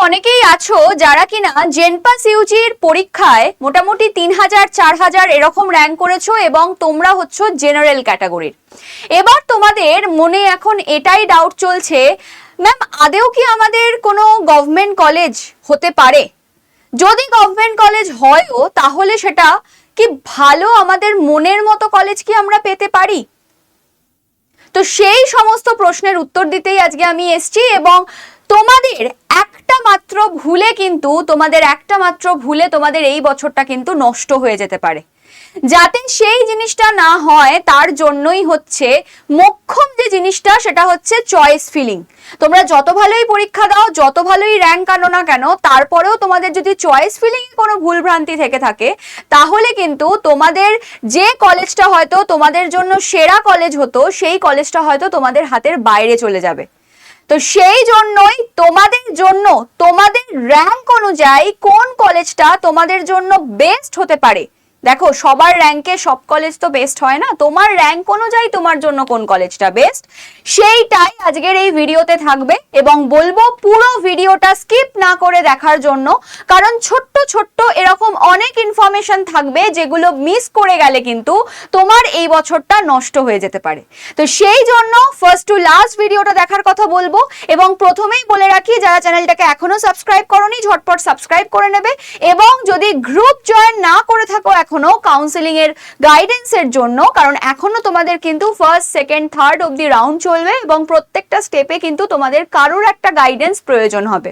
অনেকেই আছো যারা কিনা জেনপাস ইউজির পরীক্ষায় মোটামুটি 3000 4000 এরকম র্যাঙ্ক করেছো এবং তোমরা হচ্ছে জেনারেল ক্যাটাগরির। এবার তোমাদের মনে এখন এটাই ডাউট চলছে, ম্যাম আদেও কি আমাদের কোনো গভর্নমেন্ট কলেজ হতে পারে? যদি গভর্নমেন্ট কলেজ হয়ও তাহলে সেটা কি ভালো, আমাদের মনের মতো কলেজ কি আমরা পেতে পারি? তো সেই সমস্ত প্রশ্নের উত্তর দিতেই আজকে আমি এসেছি এবং তোমাদের একটা মাত্র ভুলে তোমাদের এই বছরটা কিন্তু নষ্ট হয়ে যেতে পারে। যাতে সেই জিনিসটা না হয় তার জন্যই হচ্ছে মোক্ষম যে জিনিসটা, সেটা হচ্ছে চয়েস ফিলিং। তোমরা যত ভালোই পরীক্ষা দাও, যত ভালোই র্যাঙ্ক আনো না কেন, তারপরেও তোমাদের যদি চয়েস ফিলিং এ কোনো ভুলভ্রান্তি থেকে থাকে তাহলে কিন্তু তোমাদের যে কলেজটা হয়তো তোমাদের জন্য সেরা কলেজ হতো, সেই কলেজটা হয়তো তোমাদের হাতের বাইরে চলে যাবে। তো সেই জন্যই তোমাদের র্যাঙ্ক অনুযায়ী কোন কলেজটা তোমাদের জন্য বেস্ট হতে পারে, দেখো সবার র্যাঙ্কে সব কলেজ তো বেস্ট হয় না, তোমার র্যাঙ্ক অনুযায়ী তোমার জন্য কোন কলেজটা বেস্ট সেইটাই আজকের এই ভিডিওতে থাকবে এবং বলবো পুরো ভিডিওটা স্কিপ না করে দেখার জন্য, কারণ ছোট্ট ছোট্ট এরকম অনেক ইনফরমেশন থাকবে যেগুলো মিস করে গেলে কিন্তু তোমার এই বছরটা নষ্ট হয়ে যেতে পারে। তো সেই জন্য ফার্স্ট টু লাস্ট ভিডিওটা দেখার কথা বলবো এবং প্রথমেই বলে রাখি, যারা চ্যানেলটাকে এখনো সাবস্ক্রাইব করোনি ঝটপট সাবস্ক্রাইব করে নেবে এবং যদি গ্রুপ জয়েন না করে থাকো এখনো কাউন্সেলিং এর গাইডেন্সের জন্য, কারণ এখনো তোমাদের কিন্তু ফার্স্ট সেকেন্ড থার্ড অবধি রাউন্ড চলবে এবং প্রত্যেকটা স্টেপে কিন্তু তোমাদের কারোর একটা গাইডেন্স প্রয়োজন হবে।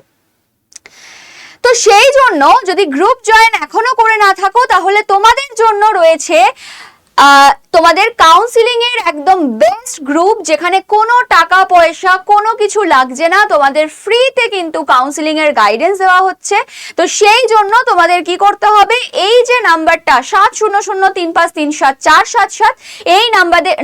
তো সেই জন্য যদি গ্রুপ জয়েন এখনো করে না থাকো তাহলে তোমাদের জন্য রয়েছে তোমাদের কাউন্সিলিং এর একদম বেস্ট গ্রুপ, যেখানে কোনো টাকা পয়সা কোনো কিছু লাগছে না, তোমাদের ফ্রিতে কিন্তু কাউন্সিলিং এর গাইডেন্স দেওয়া হচ্ছে। তো সেই জন্য তোমাদের কি করতে হবে, এই যে নাম্বারটা 7003537477 এই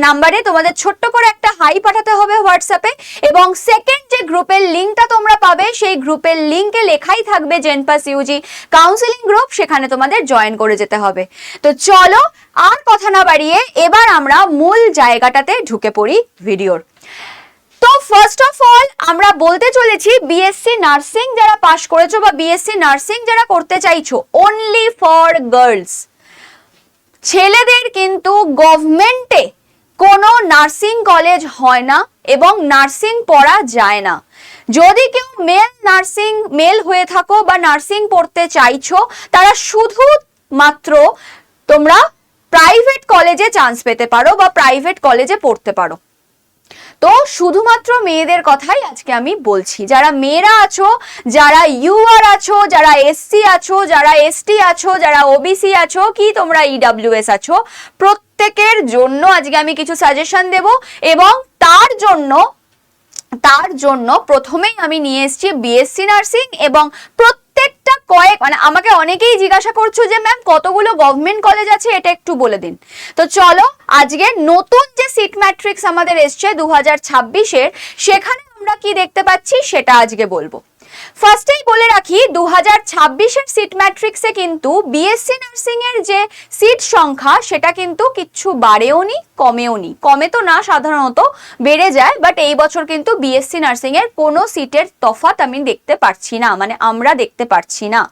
নাম্বারে তোমাদের ছোট্ট করে একটা হাই পাঠাতে হবে হোয়াটসঅ্যাপে এবং সেকেন্ড যে গ্রুপের লিঙ্কটা তোমরা পাবে সেই গ্রুপের লিঙ্কে লেখাই থাকবে জেনপাস ইউজি কাউন্সিলিং গ্রুপ, সেখানে তোমাদের জয়েন করে যেতে হবে। তো চলো আর কথা না বাড়িয়ে এবার আমরা মূল জায়গাটাতে ঢুকে পড়ি ভিডিওর। তো ফার্স্ট অফ অল আমরা বলতে চলেছি বিএসসি নার্সিং যারা পাশ করেছো বা বিএসসি নার্সিং যারা করতে চাইছো, অনলি ফর গার্লস। ছেলেদের কিন্তু গভর্নমেন্টে কোনো নার্সিং কলেজ হয় না এবং নার্সিং পড়া যায় না। যদি কেউ মেল হয়ে থাকো বা নার্সিং পড়তে চাইছো, তারা শুধুমাত্র তোমরা প্রাইভেট কলেজে চান্স পেতে পারো বা প্রাইভেট কলেজে পড়তে পারো। তো শুধুমাত্র মেয়েদের কথাই আজকে আমি বলছি। যারা মেয়েরা আছো, যারা ইউআর আছো, যারা এসসি আছো, যারা এসটি আছো, যারা ওবিসি আছো, কি তোমরা ইডব্লিউএস আছো, প্রত্যেকের জন্য আজকে আমি কিছু সাজেশন দেব এবং তার জন্য প্রথমেই আমি নিয়ে এসেছি বিএসসি নার্সিং এবং প্রত্যেকটা আমাকে অনেকেই জিজ্ঞাসা করছো যে ম্যাম কতগুলো গভর্নমেন্ট কলেজ আছে এটা একটু বলে দিন। তো চলো আজকে নতুন যে সিট ম্যাট্রিক্স আমাদের এসছে 2026-এর, সেখানে আমরা কি দেখতে পাচ্ছি সেটা আজকে বলবো। ফার্স্টেই বলে রাখি 2026-এর সিট ম্যাট্রিক্সে কিন্তু বিএসসি নার্সিং এর যে সিট সংখ্যা সেটা কিন্তু কিচ্ছু বাড়েও নি কমেও নি, কমে তো না সাধারণত বেড়ে যায়, বাট এই বছর কিন্তু বিএসসি নার্সিং এর কোনো সিটের তফাৎ আমি দেখতে পারছি না, মানে আমরা দেখতে পারছি না।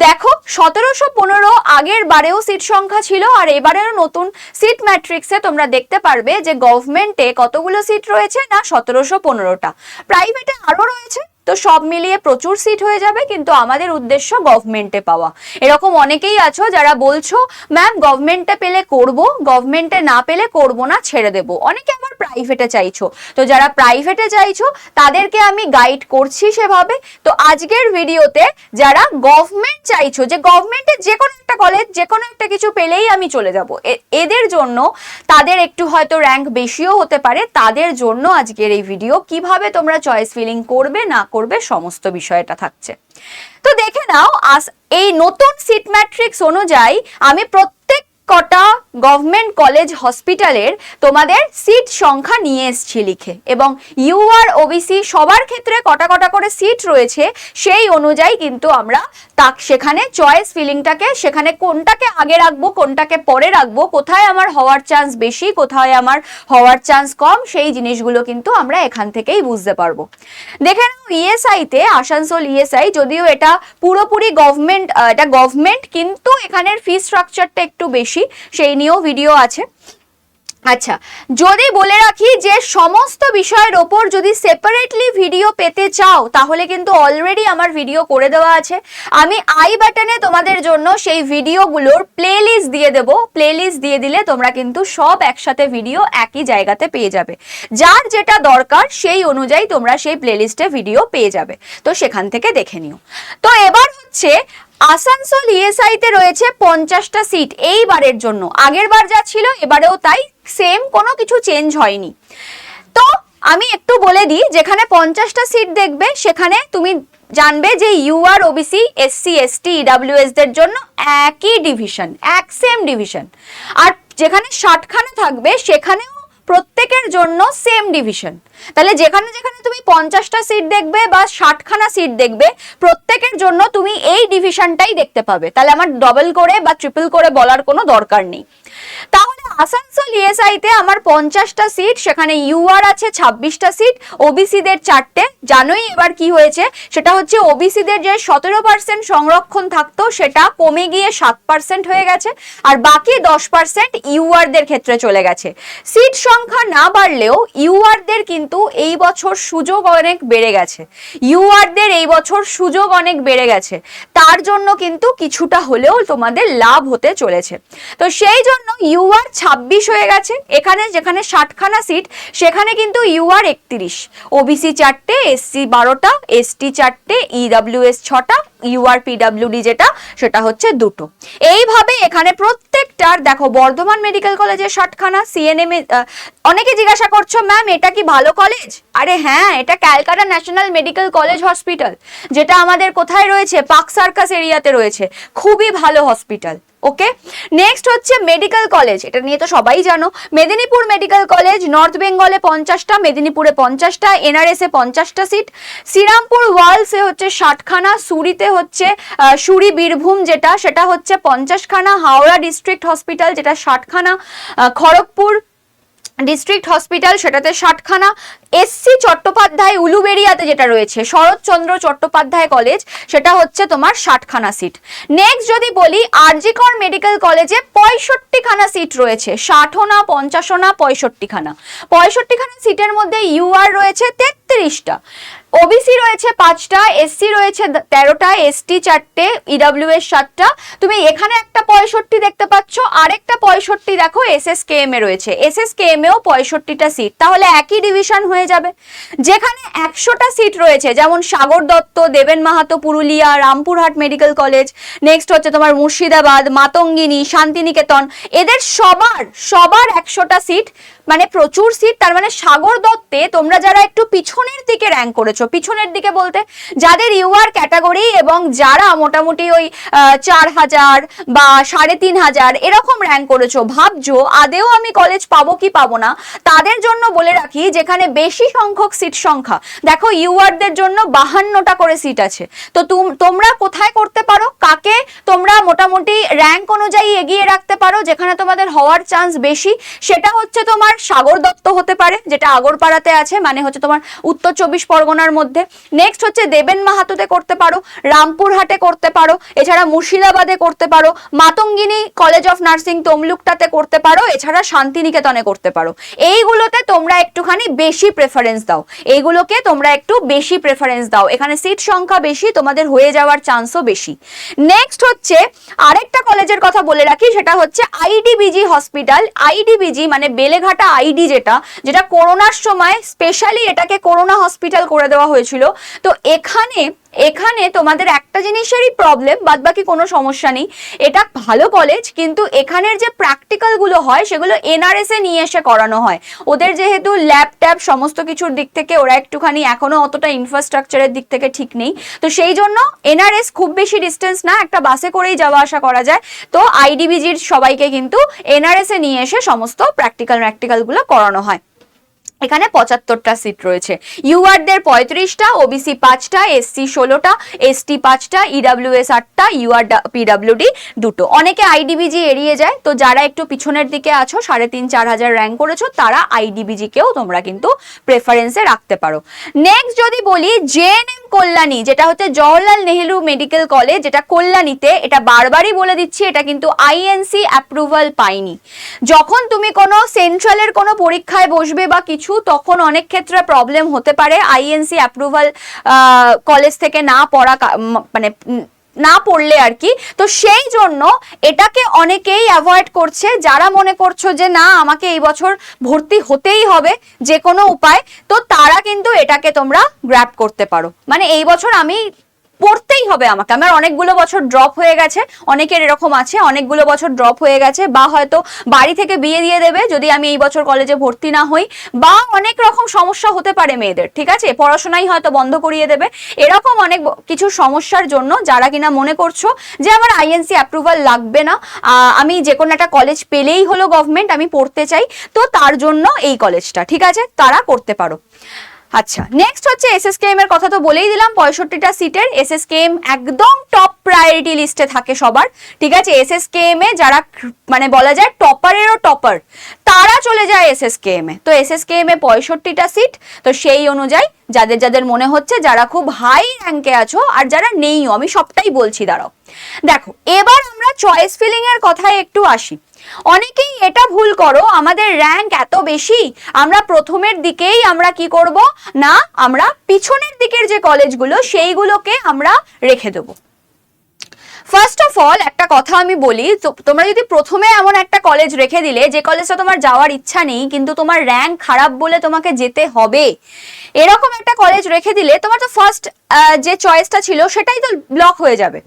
দেখো 1715 আগের বারেও সিট সংখ্যা ছিল আর এবারেও নতুন সিট ম্যাট্রিক্সে তোমরা দেখতে পারবে যে গভর্নমেন্টে কতগুলো সিট রয়েছে না 1715টা, প্রাইভেটে আরো রয়েছে। তো সব মিলিয়ে প্রচুর সিট হয়ে যাবে, কিন্তু আমাদের উদ্দেশ্য গভর্নমেন্টে পাওয়া। এরকম অনেকেই আছো যারা বলছো ম্যাম গভর্নমেন্টে পেলে করব, গভর্নমেন্টে না পেলে করব না, ছেড়ে দেব। অনেকে আবার প্রাইভেটে চাইছো, তো যারা প্রাইভেটে চাইছো তাদেরকে আমি গাইড করছি সেভাবে। তো আজকের ভিডিওতে যারা গভর্নমেন্ট চাইছো, যে গভর্নমেন্টে যে কোনো একটা কলেজ যে কোনো একটা কিছু পেলেই আমি চলে যাব, এদের জন্য, তাদের একটু হয়তো র্যাঙ্ক বেশিও হতে পারে, তাদের জন্য আজকের এই ভিডিও, কিভাবে তোমরা চয়েস ফিলিং করবে না করবে সমস্ত বিষয়টা থাকছে। তো দেখে নাও এই নতুন সিট ম্যাট্রিক্স অনুযায়ী আমি প্রত্যেকটা কটা গভর্নমেন্ট কলেজ হসপিটালের তোমাদের সিট সংখ্যা নিয়ে এসছি লিখে, এবং ইউআর ওবিসি সবার ক্ষেত্রে কটা কটা করে সিট রয়েছে সেই অনুযায়ী কিন্তু আমরা সেখানে চয়েস ফিলিংটাকে, সেখানে কোনটাকে আগে রাখবো কোনটাকে পরে রাখবো, কোথায় আমার হওয়ার চান্স বেশি কোথায় আমার হওয়ার চান্স কম, সেই জিনিসগুলো কিন্তু আমরা এখান থেকেই বুঝতে পারবো। দেখে নাও ইএসআই তে, আসানসোল ইএসআই, যদিও এটা পুরোপুরি গভর্নমেন্ট, এটা গভর্নমেন্ট কিন্তু এখানের ফি স্ট্রাকচারটা একটু বেশি, সেই নিয়েও ভিডিও আছে। আচ্ছা, যদি বলে রাখি যে সমস্ত বিষয়ের ওপর যদি সেপারেটলি ভিডিও পেতে চাও তাহলে কিন্তু অলরেডি আমার ভিডিও করে দেওয়া আছে, আমি আই বাটনে তোমাদের জন্য সেই ভিডিওগুলোর প্লেলিস্ট দিয়ে দেবো, প্লেলিস্ট দিয়ে দিলে তোমরা কিন্তু সব একসাথে ভিডিও একই জায়গাতে পেয়ে যাবে, যার যেটা দরকার সেই অনুযায়ী তোমরা সেই প্লেলিস্টে ভিডিও পেয়ে যাবে, তো সেখান থেকে দেখে নিও। তো এবার হচ্ছে আসানসোল ইএসআই তে রয়েছে 50টা সিট এইবারের জন্য, আগের বার যা ছিল এবারেও তাই, সেম, কোনো কিছু চেঞ্জ হয়নি। তো আমি একটু বলে দিই, যেখানে 50টা সিট দেখবে সেখানে তুমি জানবে যে UR OBC SC ST EWS দের জন্য একই ডিভিশন, এক সেম ডিভিশন, আর যেখানে 60খানা থাকবে সেখানেও প্রত্যেকের জন্য সেম ডিভিশন। তাহলে যেখানে যেখানে তুমি 50টা সিট দেখবে বা 60খানা সিট দেখবে প্রত্যেকের জন্য তুমি এই ডিভিশনটাই দেখতে পাবে, তাহলে আমার ডবল করে বা ট্রিপল করে বলার কোনো দরকার নেই। তাহলে আসানসোল ইএসআই তে আমার 50টা সিট, সেখানে ইউআর আছে 26টা সিট, ওবিসিদের 4টে। জানোই এবার কি হয়েছে, সেটা হচ্ছে ওবিসিদের যে 17% সংরক্ষণ থাকতো সেটা কমে গিয়ে 7% হয়ে গেছে, আর বাকি 10% ইউআরদের ক্ষেত্রে চলে গেছে। সিট সংখ্যা না বাড়লেও ইউআরদের কিন্তু এই বছর সুযোগ অনেক বেড়ে গেছে, ইউআরদের এই বছর সুযোগ অনেক বেড়ে গেছে, তার জন্য কিন্তু কিছুটা হলেও তোমাদের লাভ হতে চলেছে। তো সেই জন্য ইউআর 26 হয়ে গেছে, এখানে যেখানে 60খানা সিট সেখানে কিন্তু ইউআর 31, ওবিসি 4টে, এসসি 12টা, এসটি 4টে, ইডব্লিউএস 6টা, ইউআর পিডব্লিউডি যেটা সেটা হচ্ছে 2টো। এইভাবে এখানে প্রত্যেকটার, দেখো বর্ধমান মেডিকেল কলেজে 60খানা, সিএনএম এ অনেকে জিজ্ঞাসা করছো ম্যাম এটা কি ভালো কলেজ? আরে হ্যাঁ, এটা Calcutta national medical college hospital, যেটা আমাদের কোথায় রয়েছে, পার্ক সার্কাস এরিয়াতে রয়েছে, খুবই ভালো হসপিটাল। ওকে, নেক্সট হচ্ছে মেডিকেল কলেজ, এটা নিয়ে তো সবাই জানো, মেদিনীপুর মেডিকেল কলেজ, নর্থ বেঙ্গলে 50টা, মেদিনীপুরে 50টা, এনআরএস এ 50টা সিট, শ্রীরামপুর ওয়ালসে হচ্ছে 60খানা, সুরিতে হচ্ছে সুরি বীরভূম যেটা সেটা হচ্ছে 50খানা, হাওড়া ডিস্ট্রিক্ট হসপিটাল যেটা 60খানা, খড়গপুর ডিস্ট্রিক্ট হসপিটাল সেটাতে 60খানা, এসসি চট্টোপাধ্যায় উলুবেড়িয়াতে যেটা রয়েছে শরৎচন্দ্র চট্টোপাধ্যায় কলেজ সেটা হচ্ছে তোমার 60খানা সিট। নেক্সট যদি বলি আরজিকর মেডিকেল কলেজে 65খানা সিট রয়েছে, 60ও না 50ও না 65খানা, 65খানা সিটের মধ্যে ইউআর রয়েছে 33টা, ওবিসি রয়েছে 5টা, এসসি রয়েছে 13টা, এসটি 4টে, ইডব্লিউএস 7টা। তুমি এখানে একটা 65 দেখতে পাচ্ছ, আরেকটা 65 দেখো এসএসকেএম এ রয়েছে, এসএসকেএম এও 65টা সিট, তাহলে একই ডিভিশন হয়ে যাবে। যেখানে 100টা সিট রয়েছে, যেমন সাগর দত্ত, দেবেন Mahato Purulia, Rampurhat medical college, next হচ্ছে তোমার মুর্শিদাবাদ, মাতঙ্গিনী, শান্তিনিকেতন, এদের সবার 100টা সিট, মানে প্রচুর সিট। তার মানে সাগর দত্তে তোমরা যারা একটু পিছনের দিকে র্যাঙ্ক করেছো, পিছনের দিকে বলতে যাদের ইউআর ক্যাটাগরি এবং যারা মোটামুটি ওই 4000 বা 3500 এরকম র্যাঙ্ক করেছো, ভাবছো আদেও আমি কলেজ পাবো কি পাবো না, তাদের জন্য বলে রাখি যেখানে বেশি সংখ্যক সিট সংখ্যা, দেখো ইউআরদের জন্য 52টা করে সিট আছে, তো তোমরা কোথায় করতে পারো, কাকে তোমরা মোটামুটি র্যাঙ্ক অনুযায়ী এগিয়ে রাখতে পারো, যেখানে তোমাদের হওয়ার চান্স বেশি, সেটা হচ্ছে তোমার সাগর দত্ত হতে পারে যেটা আগরপাড়াতে আছে, মানে হচ্ছে তোমার উত্তর 24 পরগনার মধ্যে। নেক্সট হচ্ছে দেবেন মাহাতোতে করতে পারো, রামপুরহাটে করতে পারো, এছাড়া মুর্শিদাবাদে করতে পারো, মাতঙ্গিনী কলেজ অফ নার্সিং তমলুকটাতে করতে পারো, এছাড়া শান্তিনিকেতনে করতে পারো। এইগুলোতে তোমরা একটুখানি বেশি প্রেফারেন্স দাও, এইগুলোকে তোমরা একটু বেশি প্রেফারেন্স দাও, এখানে সিট সংখ্যা বেশি, তোমাদের হয়ে যাওয়ার চান্সও বেশি। নেক্সট হচ্ছে আরেকটা কলেজের কথা বলে রাখি, সেটা হচ্ছে আইডিবিজি হসপিটাল, আইডিবিজি মানে বেলেঘাটা আইডি, যেটা করোনার সময় স্পেশালি এটাকে করোনা হসপিটাল করে দেওয়া হয়েছিল। তো এখানে এখানে তোমাদের একটা জিনিসেরই প্রবলেম, বাদ বাকি কোনো সমস্যা নেই, এটা ভালো কলেজ, কিন্তু এখানের যে প্র্যাকটিক্যাল গুলো হয় সেগুলো এনআরএস এ নিয়ে এসে করানো হয়। ওদের যেহেতু ল্যাব ট্যাব সমস্ত কিছুর দিক থেকে ওরা একটুখানি এখনো অতটা ইনফ্রাস্ট্রাকচারের দিক থেকে ঠিক নেই, তো সেই জন্য এনআরএস খুব বেশি ডিস্টেন্স না, একটা বাসে করেই যাওয়া আসা করা যায়। তো আইডিবিজির সবাইকে কিন্তু এনআরএস এ নিয়ে এসে সমস্ত প্র্যাকটিক্যাল গুলো করানো হয়। এখানে 75টা সিট রয়েছে, ইউআরদের 35টা, ওবিসি 5টা, এসসি 16টা, এসটি 5টা, ইডাব্লিউএস 8টা, ইউআর পিডাব্লিউডি 2টো। অনেকে আইডিবিজি এড়িয়ে যায়, তো যারা একটু পিছনের দিকে আছো 3,500-4 হাজার র্যাঙ্ক করেছো তারা আইডিবিজি কেও তোমরা কিন্তু প্রেফারেন্সে রাখতে পারো। নেক্সট যদি বলি জেএনএম কল্যাণী, যেটা হচ্ছে জওহরলাল নেহেরু মেডিকেল কলেজ, যেটা কল্যাণীতে, এটা বারবারই বলে দিচ্ছি এটা কিন্তু আইএনসি অ্যাপ্রুভাল পাইনি। যখন তুমি কোনো সেন্ট্রালের কোনো পরীক্ষায় বসবে বা কিছু, তখন অনেক ক্ষেত্রে প্রবলেম হতে পারে আইএনসি অ্যাপ্রুভাল কলেজ থেকে না পড়া, মানে না পড়লে আর কি। তো সেই জন্য এটাকে অনেকেই অ্যাভয়েড করছে, যারা মনে করছো যে না আমাকে এই বছর ভর্তি হতেই হবে যে কোনো উপায়, তো তারা কিন্তু এটাকে তোমরা গ্র্যাব করতে পারো। মানে এই বছর আমি পড়তেই হবে আমাকে, আমার অনেকগুলো বছর ড্রপ হয়ে গেছে, অনেকের এরকম আছে অনেকগুলো বছর ড্রপ হয়ে গেছে, বা হয়তো বাড়ি থেকে বিয়ে দিয়ে দেবে যদি আমি এই বছর কলেজে ভর্তি না হই, বা অনেক রকম সমস্যা হতে পারে মেয়েদের, ঠিক আছে, পড়াশোনাই হয়তো বন্ধ করিয়ে দেবে, এরকম অনেক কিছু সমস্যার জন্য যারা কিনা মনে করছো যে আমার আইএনসি অ্যাপ্রুভাল লাগবে না, আমি যে কোনো একটা কলেজ পেলেই হলো গভর্নমেন্ট, আমি পড়তে চাই, তো তার জন্য এই কলেজটা, ঠিক আছে, তারা করতে পারো। আচ্ছা, নেক্সট হচ্ছে এসএসকেএম এর কথা তো বলেই দিলাম, 65টা সিটের এসএসকেএম একদম টপ প্রায়োরিটি লিস্টে থাকে সবার, ঠিক আছে। এসএসকেএম এ যারা মানে বলা যায় টপারেরও টপার, তারা চলে যায় এসএসকেএম এ। তো এসএসকেএম এ 65টা সিট, তো সেই অনুযায়ী যাদের যাদের মনে হচ্ছে যারা খুব হাই র্যাঙ্কে আছো, আর যারা নেইও, আমি সবটাই বলছি, দাঁড়াও দেখো। এবার আমরা চয়েস ফিলিং এর কথায় একটু আসি। অনেকেই এটা ভুল করো, আমাদের র্যাঙ্ক এত বেশি, আমরা প্রথমের দিকেই আমরা কি করব না, আমরা পিছনের দিকের যে কলেজগুলো সেইগুলোকে আমরা রেখে দেবো। ফার্স্ট অফ অল একটা কথা আমি বলি, তোমরা যদি প্রথমে এমন একটা কলেজ রেখে দিলে যে কলেজটা তোমার যাওয়ার ইচ্ছা নেই কিন্তু তোমার র্যাঙ্ক খারাপ বলে তোমাকে যেতে হবে, এরকম একটা কলেজ রেখে দিলে তোমার তো ফার্স্ট যে চয়েসটা ছিল সেটাই তো ব্লক হয়ে যাবে।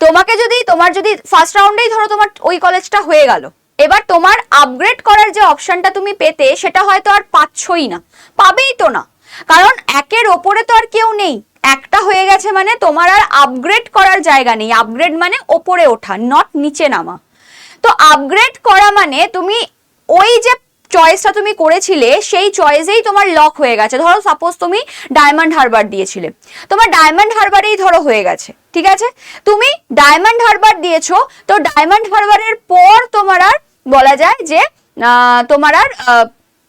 তোমাকে যদি তোমার যদি ফার্স্ট রাউন্ডেই ধরো তোমার ওই কলেজটা হয়ে গেল, এবার তোমার আপগ্রেড করার যে অপশনটা তুমি পেতে সেটা হয়তো আর পাচ্ছই না, পাবেই তো না, কারণ একের ওপরে তো আর কেউ নেই, একটা হয়ে গেছে মানে তোমার আর আপগ্রেড করার জায়গা নেই। আপগ্রেড মানে ওপরে ওঠা, নট নিচে নামা। তো আপগ্রেড করা মানে তুমি ওই যে চয়েসটা তুমি করেছিলে সেই চয়েসেই তোমার লক হয়ে গেছে। ধরো সাপোজ তুমি ডায়মন্ড হারবার দিয়েছিলে, তোমার ডায়মন্ড হারবারেই ধরো হয়ে গেছে, ঠিক আছে, তুমি ডায়মন্ড হারবার দিয়েছো, তো ডায়মন্ড হারবারের পর তোমার আর বলা যায় যে তোমার আর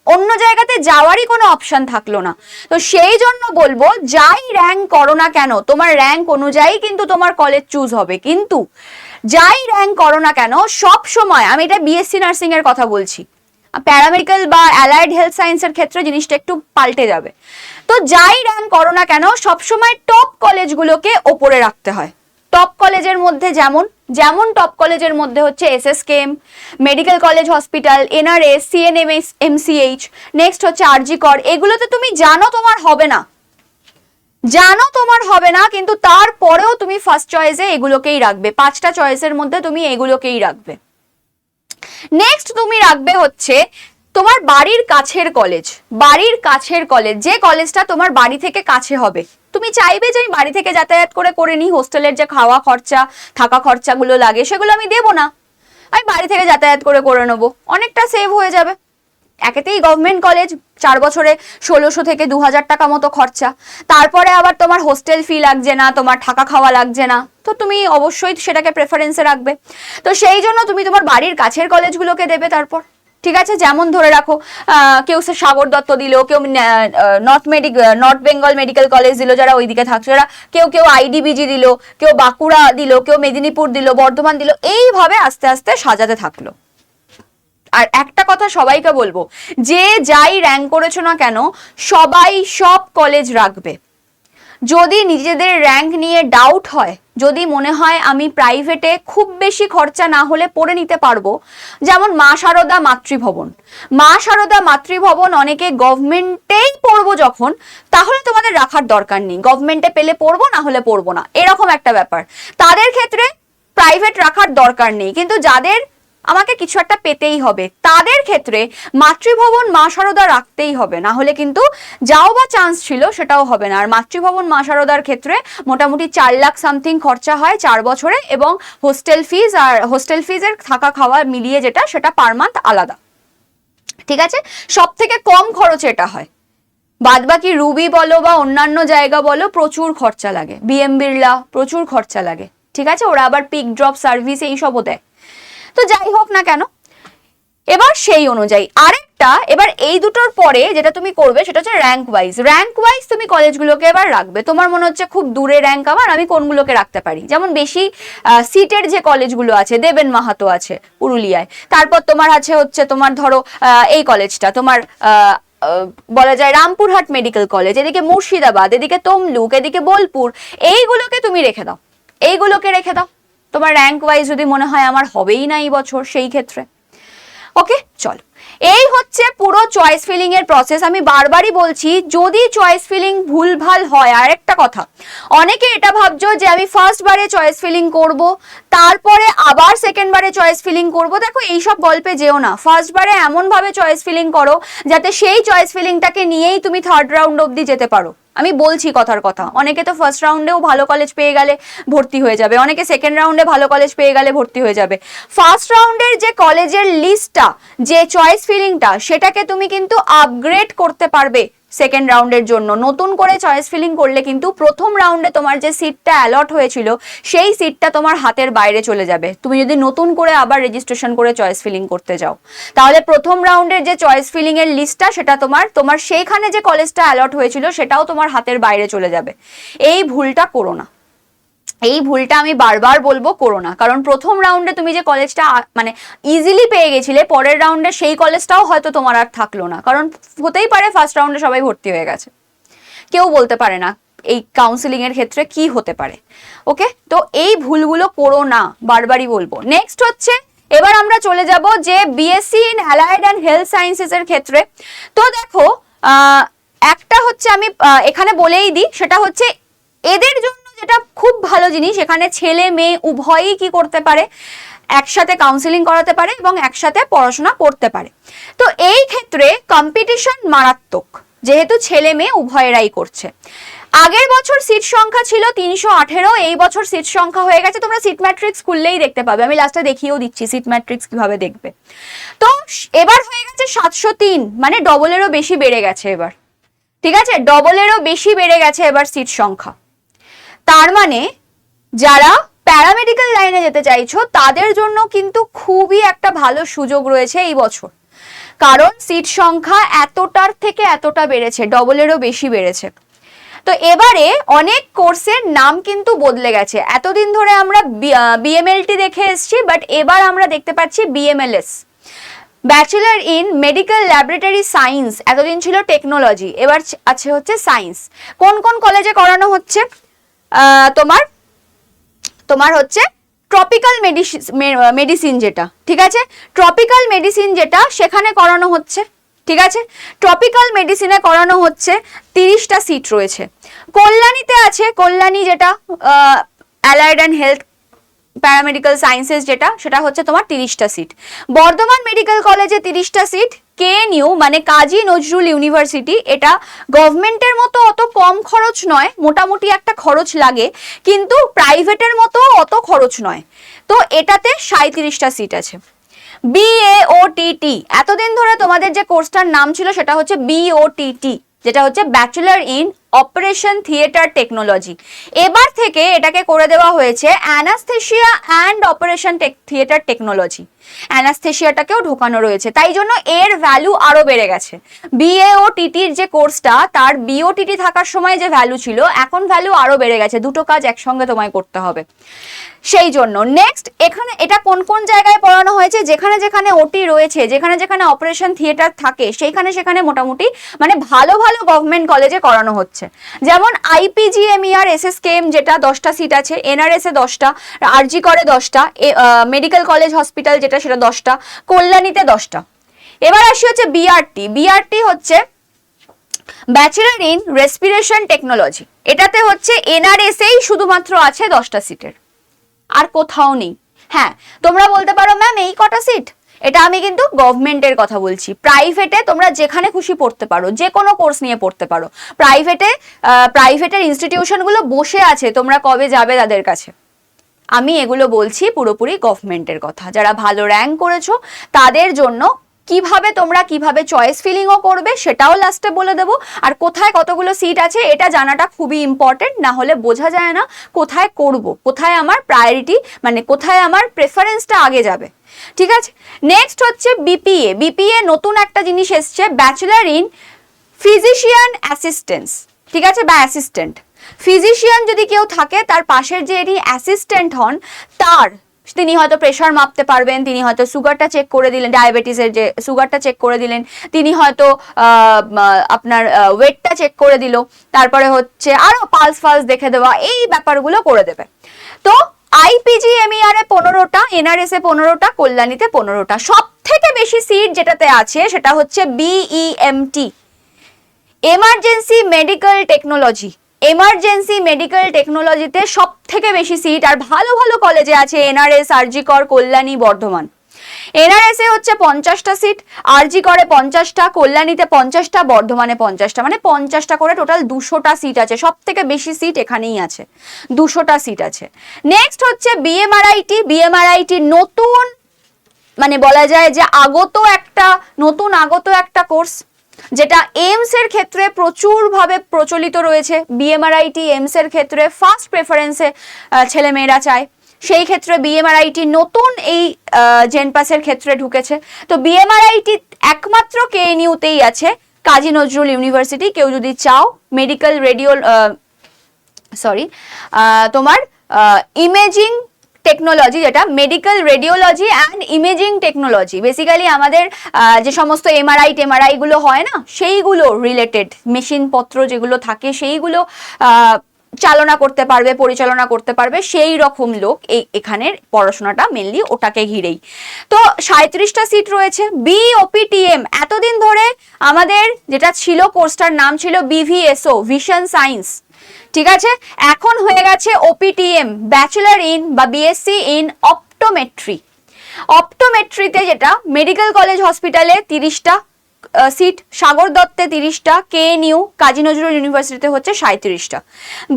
অন্য জায়গাতে যাওয়ারই কোনো অপশন থাকলো না। তো সেই জন্য বলবো যাই র্যাঙ্ক করো না কেন, তোমার র্যাঙ্ক অনুযায়ী কিন্তু তোমার কলেজ চুজ হবে, কিন্তু যাই র্যাঙ্ক করো না কেন সব সময়, আমি এটা বিএসসি নার্সিং এর কথা বলছি, প্যারামেডিক্যাল বা অ্যালাইড হেলথ সায়েন্সের ক্ষেত্রে জিনিসটা একটু পাল্টে যাবে। তো যাই র্যাঙ্ক করো না কেন সবসময় টপ কলেজগুলোকে ওপরে রাখতে হয়। টপ কলেজের মধ্যে যেমন যেমন টপ কলেজের মধ্যে হচ্ছে SSKM, medical college hospital, NRS, CNMS, MCH, next হচ্ছে আরজি কর। এগুলোতে তুমি জানো তোমার হবে না, জানো তোমার হবে না, কিন্তু তারপরেও তুমি ফার্স্ট চয়েসে এগুলোকেই রাখবে, 5টা চয়েসের মধ্যে তুমি এগুলোকেই রাখবে। নেক্সট তুমি রাখবে হচ্ছে তোমার বাড়ির কাছের কলেজ, বাড়ির কাছের কলেজ, যে কলেজটা তোমার বাড়ি থেকে কাছে হবে। তুমি চাইবে যে আমি বাড়ি থেকে যাতায়াত করে নিই, হোস্টেলের যে খাওয়া খরচা থাকা খরচাগুলো লাগে সেগুলো আমি দেবো না, আমি বাড়ি থেকে যাতায়াত করে নেবো, অনেকটা সেভ হয়ে যাবে। একেতেই গভর্নমেন্ট কলেজ, 4 বছরে 1600 থেকে 2000 টাকা মতো খরচা, তারপরে আবার তোমার হোস্টেল ফি লাগছে না, তোমার থাকা খাওয়া লাগছে না, তো তুমি অবশ্যই সেটাকে প্রেফারেন্সে রাখবে। তো সেই জন্য তুমি তোমার বাড়ির কাছের কলেজগুলোকে দেবে তারপর, ঠিক আছে। যেমন ধরে রাখো কেউ সাগর দত্ত দিল, কেউ নর্থ বেঙ্গল মেডিকেল কলেজ দিল যারা ওইদিকে থাকছে, যারা কেউ আইডিবিজি দিল, কেউ বাঁকুড়া দিল, কেউ মেদিনীপুর দিল, বর্ধমান দিল, এইভাবে আস্তে আস্তে সাজাতে থাকলো। আর একটা কথা সবাইকে বলবো, যে যাই র্যাঙ্ক করেছো না কেন সবাই সব কলেজ রাখবে। যদি নিজেদের র্যাঙ্ক নিয়ে ডাউট হয়, যদি মনে হয় আমি প্রাইভেটে খুব বেশি খরচা না হলে পড়ে নিতে পারবো, যেমন মা শারদা মাতৃভবন, মা শারদা মাতৃভবন অনেকে গভর্নমেন্টেই পড়বো যখন, তাহলে তোমাদের তোমাদের রাখার দরকার নেই, গভর্নমেন্টে পেলে পড়বো, না হলে পড়বো না, এরকম একটা ব্যাপার। তাদের ক্ষেত্রে প্রাইভেট রাখার দরকার নেই, কিন্তু যাদের আমাকে কিছু একটা পেতেই হবে তাদের ক্ষেত্রে মাতৃভবন মা শারদা রাখতেই হবে, না হলে কিন্তু যাও বা চান্স ছিল সেটাও হবে না। আর মাতৃভবন মা শারদার ক্ষেত্রে মোটামুটি 4 লাখ সামথিং খরচা হয় 4 বছরে, এবং হোস্টেল ফিজের থাকা খাওয়া মিলিয়ে যেটা, সেটা পার মান্থ আলাদা, ঠিক আছে? সব থেকে কম খরচে এটা হয়। বাদ বাকি রুবি বলো বা অন্যান্য জায়গা বলো, প্রচুর খরচা লাগে। বিএম বিড়লা প্রচুর খরচা লাগে, ঠিক আছে? ওরা আবার পিক ড্রপ সার্ভিস এইসবও দেয়। তো যাই হোক না কেন, এবার সেই অনুযায়ী আরেকটা, এবার এই দুটোর পরে যেটা তুমি করবে সেটা হচ্ছে র্যাঙ্ক ওয়াইজ তুমি কলেজগুলোকে এবার রাখবে। তোমার মনে হচ্ছে খুব দূরে র্যাঙ্ক আমার, আমি কোনগুলোকে রাখতে পারি? যেমন বেশি সিটের যে কলেজগুলো আছে, দেবেন মাহাতো আছে পুরুলিয়ায়, তারপর তোমার আছে হচ্ছে তোমার ধরো এই কলেজটা তোমার বলা যায় রামপুরহাট মেডিকেল কলেজ, এদিকে মুর্শিদাবাদ, এদিকে তমলুক, এদিকে বোলপুর, এইগুলোকে তুমি রেখে দাও, এইগুলোকে রেখে দাও। তোমার র্যাঙ্ক ওয়াইজ যদি মনে হয় আমার হবেই না এই বছর, সেই ক্ষেত্রে ওকে। চলো, এই হচ্ছে পুরো চয়েস ফিলিং এর প্রসেস। আমি বারবারই বলছি, যদি চয়েস ফিলিং ভুলভাল হয়, আরেকটা কথা, অনেকে এটা ভাবছো যে আমি ফার্স্ট বারে চয়েস ফিলিং করব, তারপরে আবার সেকেন্ড বারে চয়েস ফিলিং করব। দেখো, এইসব গল্পে যেও না। ফার্স্ট বারে এমন ভাবে চয়েস ফিলিং করো যাতে সেই চয়েস ফিলিংটাকে নিয়েই তুমি থার্ড রাউন্ড অবধি যেতে পারো। আমি বলছি কথার কথা, অনেকে তো ফার্স্ট রাউন্ডেও ভালো কলেজ পেয়ে গেলে ভর্তি হয়ে যাবে, অনেকে সেকেন্ড রাউন্ডে ভালো কলেজ পেয়ে গেলে ভর্তি হয়ে যাবে। ফার্স্ট রাউন্ডের যে কলেজের লিস্টটা, যে চয়েস ফিলিংটা, সেটাকে তুমি কিন্তু আপগ্রেড করতে পারবে সেকেন্ড রাউন্ডের জন্য। নতুন করে চয়েস ফিলিং করলে কিন্তু প্রথম রাউন্ডে তোমার যে সিটটা অ্যালট হয়েছিল, সেই সিটটা তোমার হাতের বাইরে চলে যাবে। তুমি যদি নতুন করে আবার রেজিস্ট্রেশন করে চয়েস ফিলিং করতে যাও, তাহলে প্রথম রাউন্ডের যে চয়েস ফিলিং এর লিস্টটা, সেটা তোমার সেইখানে যে কলেজটা অ্যালট হয়েছিল সেটাও তোমার হাতের বাইরে চলে যাবে। এই ভুলটা করো না, এই ভুলটা আমি বারবার বলবো, করো না। কারণ প্রথম রাউন্ডে তুমি যে কলেজটা মানে ইজিলি পেয়ে গেছিলে, পরের রাউন্ডে সেই কলেজটাও হয়তো তোমার আর থাকলো না। কারণ হতেই পারে ফার্স্ট রাউন্ডে সবাই ভর্তি হয়ে গেছে, কেউ বলতে পারে না এই কাউন্সিলিং এর ক্ষেত্রে কি হতে পারে। ওকে, তো এই ভুলগুলো করো না, বারবারই বলবো। নেক্সট হচ্ছে, এবার আমরা চলে যাব যে BSc in allied and health sciences এর ক্ষেত্রে। তো দেখো, একটা হচ্ছে আমি এখানে বলেই দিই, সেটা হচ্ছে এদের জন্য যেটা খুব ভালো জিনিস, এখানে ছেলে মেয়ে উভয়ই কি করতে পারে, একসাথে কাউন্সিলিং করাতে পারে এবং একসাথে পড়াশোনা করতে পারে। তো এই ক্ষেত্রে কম্পিটিশন মারাত্মক, যেহেতু ছেলে মেয়ে উভয়েরাই করছে। আগের বছর সিট সংখ্যা ছিল 318, এই বছর সিট সংখ্যা হয়ে গেছে, তোমরা সিট ম্যাট্রিক্স খুললেই দেখতে পাবে, আমি লাস্টে দেখিয়েও দিচ্ছি সিট ম্যাট্রিক্স কিভাবে দেখবে। তো এবার হয়ে গেছে 703, মানে ডবলেরও বেশি বেড়ে গেছে এবার, ঠিক আছে? ডবলেরও বেশি বেড়ে গেছে এবার সিট সংখ্যা। তার মানে যারা প্যারামেডিক্যাল লাইনে যেতে চাইছো, তাদের জন্য কিন্তু খুবই একটা ভালো সুযোগ রয়েছে এই বছর। কারণ সিট সংখ্যা এতটার থেকে এতটা বেড়েছে, ডবলেরও বেশি বেড়েছে। তো এবারে অনেক কোর্সের নাম কিন্তু বদলে গেছে। এতদিন ধরে আমরা বিএমএলটি দেখে এসেছি, বাট এবার আমরা দেখতে পাচ্ছি BMLS, bachelor in medical laboratory science. এতদিন ছিল টেকনোলজি, এবার আছে হচ্ছে সায়েন্স। কোন কোন কলেজে করানো হচ্ছে? তোমার হচ্ছে ট্রপিক্যাল মেডিসিন যেটা, ঠিক আছে? ট্রপিক্যাল মেডিসিন যেটা, সেখানে করানো হচ্ছে, ঠিক আছে? ট্রপিক্যাল মেডিসিনে করানো হচ্ছে, 30টা সিট রয়েছে। কল্যাণীতে আছে, কল্যাণী যেটা allied and health paramedical sciences যেটা, সেটা হচ্ছে তোমার 30টা সিট। বর্ধমান মেডিকেল কলেজে 30টা সিট। কেএনইউ মানে কাজী নজরুল ইউনিভার্সিটি, এটা গভর্নমেন্টের মতো অত কম খরচ নয়, মোটামুটি একটা খরচ লাগে, কিন্তু প্রাইভেটের মতো অত খরচ নয়। তো এটাতে 37টা সিট আছে। বিএওটিটি, এতদিন ধরে তোমাদের যে কোর্সটার নাম ছিল সেটা হচ্ছে বিওটিটি, যেটা হচ্ছে bachelor in operation theatre technology. এবার থেকে এটাকে করে দেওয়া হয়েছে anaesthesia and operation theatre technology. অ্যানাস্থেশিয়াটাকেও ঢোকানো রয়েছে, তাই জন্য এর ভ্যালু আরো বেড়ে গেছে। বিএওটিটির যে কোর্সটা, তার বিওটিটি থাকার সময় যে ভ্যালু ছিল, এখন ভ্যালু আরো বেড়ে গেছে। দুটো কাজ একসঙ্গে তোমায় করতে হবে, সেই জন্য। নেক্সট, এখানে এটা কোন কোন জায়গায় পড়ানো হয়েছে? যেখানে যেখানে ওটি রয়েছে, যেখানে যেখানে অপারেশন থিয়েটার থাকে, সেইখানে সেখানে মোটামুটি মানে ভালো ভালো গভর্নমেন্ট কলেজে করানো হচ্ছে। যেমন আইপিজিএমইআর এসএসকেএম যেটা 10টা সিট আছে, এনআরএস এ 10টা, আরজি করে 10টা, মেডিকেল কলেজ হসপিটাল যেটা সেটা 10টা, কল্যাণীতে 10টা। এবার আসি হচ্ছে বিআরটি। বিআরটি হচ্ছে ব্যাচেলার ইন রেসপিরেশন টেকনোলজি, এটাতে হচ্ছে এনআরএস-এই শুধুমাত্র আছে 10টা সিটের, আর কোথাও নেই। হ্যাঁ, তোমরা বলতে পারো ম্যাম এই কটা সিট, এটা আমি কিন্তু গভর্নমেন্টের কথা বলছি। প্রাইভেটে তোমরা যেখানে খুশি পড়তে পারো, যে কোনো কোর্স নিয়ে পড়তে পারো। প্রাইভেটের ইনস্টিটিউশনগুলো বসে আছে, তোমরা কবে যাবে তাদের কাছে? আমি এগুলো বলছি পুরোপুরি গভর্নমেন্টের কথা। যারা ভালো র্যাঙ্ক করেছো তাদের জন্য কিভাবে চয়েস ফিলিংও করবে সেটাও লাস্টে বলে দেবো। আর কোথায় কতগুলো সিট আছে এটা জানাটা খুবই ইম্পর্টেন্ট, না হলে বোঝা যায় না কোথায় করব, কোথায় আমার প্রায়োরিটি, মানে কোথায় আমার প্রেফারেন্সটা আগে যাবে। ঠিক আছে, নেক্সট হচ্ছে বিপিএ। বিপিএ নতুন একটা জিনিস এসছে, ব্যাচেলার ইন ফিজিশিয়ান অ্যাসিস্ট্যান্স। ঠিক আছে, বা অ্যাসিস্ট্যান্ট। ফিজিশিয়ান যদি কেউ থাকে, তার পাশের যে এটি অ্যাসিস্ট্যান্ট হন, তিনি হয়তো প্রেশার মাপতে পারবেন, তিনি হয়তো সুগারটা চেক করে দিলেন, ডায়াবেটিসের যে সুগারটা চেক করে দিলেন, তিনি হয়তো আপনার ওয়েটটা চেক করে দিল, তারপরে হচ্ছে আরো পালস দেখে দেওয়া, এই ব্যাপারগুলো করে দেবে। তো IPGMER এ 15টা, এনআরএস এ 15টা, কল্যাণীতে 15টা। সব থেকে বেশি সিট যেটাতে আছে সেটা হচ্ছে BEMT, emergency medical technology. Emergency medical টেকনোলজিতে সব থেকে বেশি সিট, আর ভালো ভালো কলেজে আছে এনআরএস, আরজি কর, কল্যাণী, বর্ধমান। এনআরএস এ হচ্ছে 50টা সিট, আরজি করে 50টা, কল্যাণীতে 50টা, বর্ধমানে 50টা, মানে 50টা করে টোটাল 200টা সিট আছে। সব থেকে বেশি সিট এখানেই আছে, 200টা সিট আছে। নেক্সট হচ্ছে বিএমআরআইটি নতুন, মানে বলা যায় যে নতুন আগত একটা কোর্স, যেটা এইমস এর ক্ষেত্রে প্রচুরভাবে প্রচলিত রয়েছে। বিএমআরআইটি এইমস এর ক্ষেত্রে ফার্স্ট প্রেফারেন্সে ছেলেমেয়েরা চায়, সেই ক্ষেত্রে বিএমআরআইটি নতুন এই জেনপাসের ক্ষেত্রে ঢুকেছে। তো বিএমআরআইটি একমাত্র কেএনইউতেই আছে, কাজী নজরুল ইউনিভার্সিটি। কেউ যদি চাও মেডিকেল তোমার ইমেজিং টেকনোলজি, যেটা medical radiology and imaging technology, basically আমাদের যে সমস্ত এমআরআই গুলো হয় না, সেইগুলো রিলেটেড মেশিনপত্র যেগুলো থাকে সেইগুলো চালনা করতে পারবে, পরিচালনা করতে পারবে, সেই রকম লোক এখানের পড়াশোনাটা মেনলি ওটাকে ঘিরেই। তো 37টা সিট রয়েছে। BOPTM, এতদিন ধরে আমাদের যেটা ছিল কোর্সটার নাম ছিল BVSO, ভিশন সায়েন্স। ঠিক আছে, এখন হয়ে গেছে OPTM, ব্যাচেলার ইন বা বিএসসি ইন অপটোমেট্রি। অপটোমেট্রিতে যেটা মেডিকেল কলেজ হসপিটালে 30টা সিট, সাগর দত্তে 30টা, কেএনইউ কাজী নজরুল ইউনিভার্সিটিতে হচ্ছে 37টা।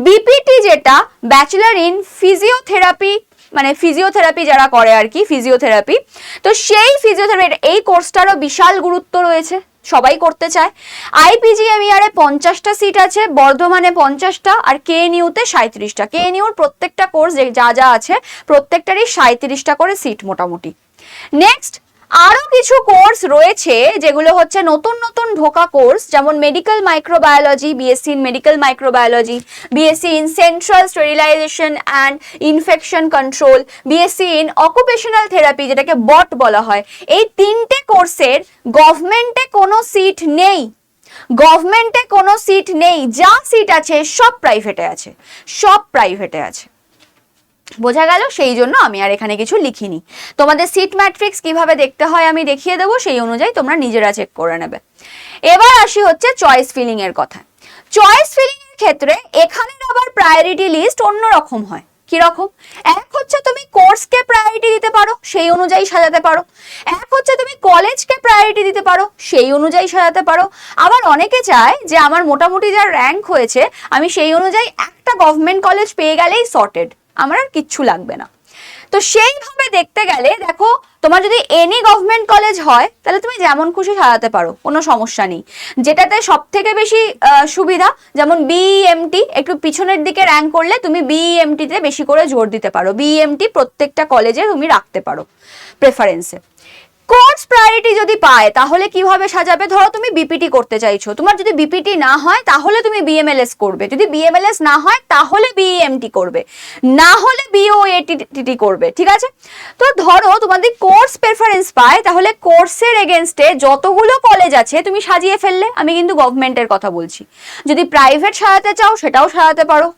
বিপিটি যেটা ব্যাচেলার ইন ফিজিওথেরাপি, মানে ফিজিওথেরাপি যারা করে আর কি, ফিজিওথেরাপি, তো সেই ফিজিওথেরাপি এই কোর্সটারও বিশাল গুরুত্ব রয়েছে, সবাই করতে চায়। IPGMER এ 50টা সিট আছে, বর্ধমানে 50টা, আর কেএনইউতে 37টা। কেএনইউর প্রত্যেকটা কোর্স যা আছে প্রত্যেকটারই 37টা করে সিট মোটামুটি। নেক্সট আরো কিছু কোর্স রয়েছে যেগুলো হচ্ছে নতুন নতুন ঢোকা কোর্স, যেমন medical microbiology, BSc in medical microbiology, BSc in central sterilization and infection control, BSc in occupational therapy, যেটাকে বট বলা হয়। এই 3টে কোর্সের গভর্নমেন্টে কোনো সিট নেই, গভর্নমেন্টে কোনো সিট নেই, যা সিট আছে সব প্রাইভেটে আছে, সব প্রাইভেটে আছে। বোঝা গেল? সেই জন্য আমি আর এখানে কিছু লিখিনি। তোমাদের সিট ম্যাট্রিক্স কিভাবে দেখতে হয় আমি দেখিয়ে দেবো, সেই অনুযায়ী তোমরা নিজেরা চেক করে নেবে। এবার আসি হচ্ছে চয়েস ফিলিং এর কথা। চয়েস ফিলিং এর ক্ষেত্রে এখানের আবার প্রায়োরিটি লিস্ট অন্যরকম হয়। কিরকম? এক হচ্ছে তুমি কোর্সকে প্রায়োরিটি দিতে পারো, সেই অনুযায়ী সাজাতে পারো। এক হচ্ছে তুমি কলেজকে প্রায়োরিটি দিতে পারো, সেই অনুযায়ী সাজাতে পারো। আবার অনেকে চায় যে আমার মোটামুটি যা র্যাঙ্ক হয়েছে আমি সেই অনুযায়ী একটা গভর্নমেন্ট কলেজ পেয়ে গেলেই সর্টেড, আমার আর কিচ্ছু লাগবে না। তো সেইভাবে দেখতে গেলে দেখো, তোমার যদি এনি গভর্নমেন্ট কলেজ হয় তাহলে তুমি যেমন খুশি সাজাতে পারো, কোনো সমস্যা নেই। যেটাতে সব থেকে বেশি সুবিধা, যেমন BEMT একটু পিছনের দিকে র্যাঙ্ক করলে তুমি BEMT তে বেশি করে জোর দিতে পারো, BEMT প্রত্যেকটা কলেজে তুমি রাখতে পারো প্রেফারেন্সে। কোর্স প্রায়োরিটি যদি পায় তাহলে কিভাবে সাজাবে? ধরো তুমি বিপিটি করতে চাইছো, তোমার যদি বিপিটি না হয় তাহলে তুমি BMLS করবে, যদি BMLS না হয় তাহলে BEMT করবে, না হলে BOATT করবে। ঠিক আছে, তো ধরো তোমাদের কোর্স প্রেফারেন্স পায়, তাহলে কোর্সের এগেনস্টে যতগুলো কলেজ আছে তুমি সাজিয়ে ফেললে। আমি কিন্তু গভর্নমেন্টের কথা বলছি, যদি প্রাইভেট সাজাতে চাও সেটাও সাজাতে পারো,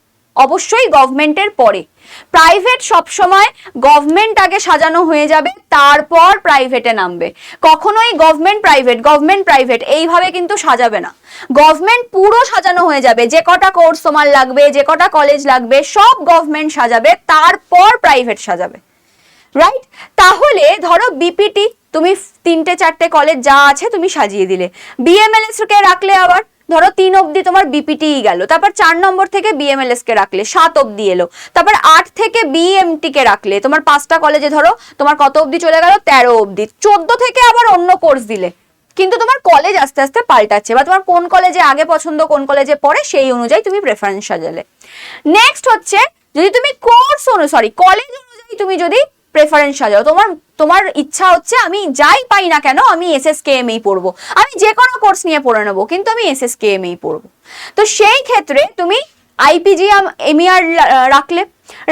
অবশ্যই গভর্নমেন্টের পরে। প্রাইভেট সবসময় গভর্নমেন্ট আগে সাজানো হয়ে যাবে, তারপর প্রাইভেটে নামবে। কখনোই গভর্নমেন্ট প্রাইভেট এইভাবে কিন্তু সাজাবে না। গভর্নমেন্ট পুরো সাজানো হয়ে যাবে, যে কটা কোর্স তোমার লাগবে, যে কটা কলেজ লাগবে, সব গভর্নমেন্ট সাজাবে, তারপর প্রাইভেট সাজাবে, রাইট? তাহলে ধরো বিপিটি তুমি 3-4টে কলেজ যা আছে তুমি সাজিয়ে দিলে, বিএমএলএস কে রাখলে, আবার ধরো 3 অবধি তোমার বিপিটি গেল, তারপর 4 নম্বর থেকে বিএমএলএস কে রাখলে, 7 অবধি এলো, তারপর 8 থেকে বিএমটি কে রাখলে, তোমার 5টা কলেজে ধরো তোমার কত অবধি চলে গেল, 13 অবধি। 14 থেকে আবার অন্য কোর্স দিলে, কিন্তু তোমার কলেজ আস্তে আস্তে পাল্টাচ্ছে, বা তোমার কোন কলেজে আগে পছন্দ, কোন কলেজে পড়ে, সেই অনুযায়ী তুমি প্রেফারেন্স সাজালে। নেক্সট হচ্ছে যদি তুমি কলেজ অনুযায়ী তুমি যদি প্রেফারেন্স সাজাও, তোমার ইচ্ছা হচ্ছে আমি যাই পাই না কেন আমি এসএসকেএম এই পড়বো, আমি যে কোনো কোর্স নিয়ে পড়ে নেবো, কিন্তু আমি এসএসকেএম এই পড়বো, তো সেই ক্ষেত্রে তুমি আইপিজিএম এমইআর রাখলে,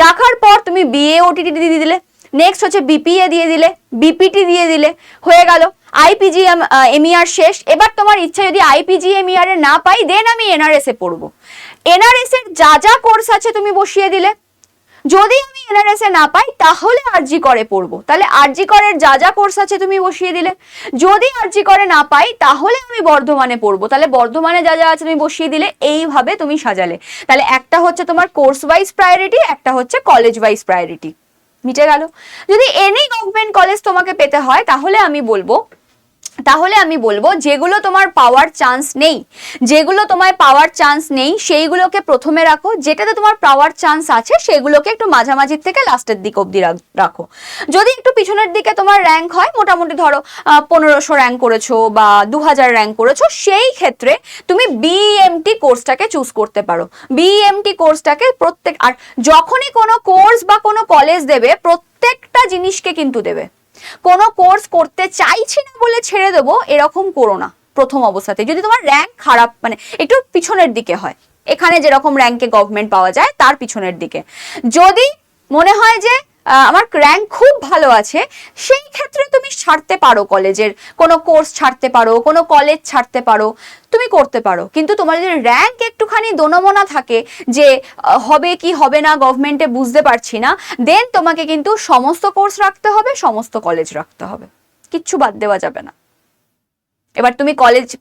রাখার পর তুমি বিএ ওটিটি দিয়ে দিলে, নেক্সট হচ্ছে বিপিএ দিয়ে দিলে, বিপিটি দিয়ে দিলে, হয়ে গেল আইপিজিএম এমইআর শেষ। এবার তোমার ইচ্ছা যদি আইপিজিএমইআর এ না পাই, দেন আমি এনআরএস এ পড়বো, এনআরএস এর যা যা কোর্স আছে তুমি বসিয়ে দিলে। যদি আমি এনআরএস এ না পাই তাহলে আরজি করে পড়বো, তাহলে আরজি করের যা যা কোর্স আছে তুমি বসিয়ে দিলে। যদি আরজি করে না পাই তাহলে আমি বর্ধমানে পড়বো, তাহলে বর্ধমানে যা যা আছে তুমি বসিয়ে দিলে। এইভাবে তুমি সাজালে, তাহলে একটা হচ্ছে তোমার কোর্স ওয়াইজ প্রায়োরিটি, একটা হচ্ছে কলেজ ওয়াইজ প্রায়োরিটি, মিটে গেল। যদি এনি গভর্নমেন্ট কলেজ তোমাকে পেতে হয় তাহলে আমি বলবো যেগুলো তোমার পাওয়ার চান্স নেই সেইগুলোকে প্রথমে রাখো, যেটাতে তোমার পাওয়ার চান্স আছে সেগুলোকে একটু মাঝামাঝি থেকে লাস্টের দিক অবধি রাখো। যদি একটু পিছনের দিকে তোমার র্যাঙ্ক হয়, মোটামুটি ধরো 1500 র্যাঙ্ক করেছো বা 2000 র্যাঙ্ক করেছো, সেই ক্ষেত্রে তুমি বিএমটি কোর্সটাকে চুজ করতে পারো। বিএমটি কোর্সটাকে আর যখনই কোনো কোর্স বা কোনো কলেজ দেবে, প্রত্যেকটা জিনিসকে কিন্তু দেবে। কোনো কোর্স করতে চাইছি না বলে ছেড়ে দেবো এরকম করো না প্রথম অবস্থাতে, যদি তোমার র্যাঙ্ক খারাপ, মানে একটু পিছনের দিকে হয়, এখানে যেরকম র্যাঙ্কে গভর্নমেন্ট পাওয়া যায় তার পিছনের দিকে। যদি মনে হয় যে আমার র্যাঙ্ক খুব ভালো আছে, সেই ক্ষেত্রে তুমি ছাড়তে পারো, কলেজের কোনো কোর্স ছাড়তে পারো, কোনো কলেজ ছাড়তে পারো, তুমি করতে পারো। কিন্তু তোমার যদি র্যাঙ্ক একটুখানি দোনমনা থাকে যে হবে কি হবে না গভর্নমেন্টে বুঝতে পারছি না, দেন তোমাকে কিন্তু সমস্ত কোর্স রাখতে হবে, সমস্ত কলেজ রাখতে হবে, কিচ্ছু বাদ দেওয়া যাবে না। এবার তুমি কলেজকে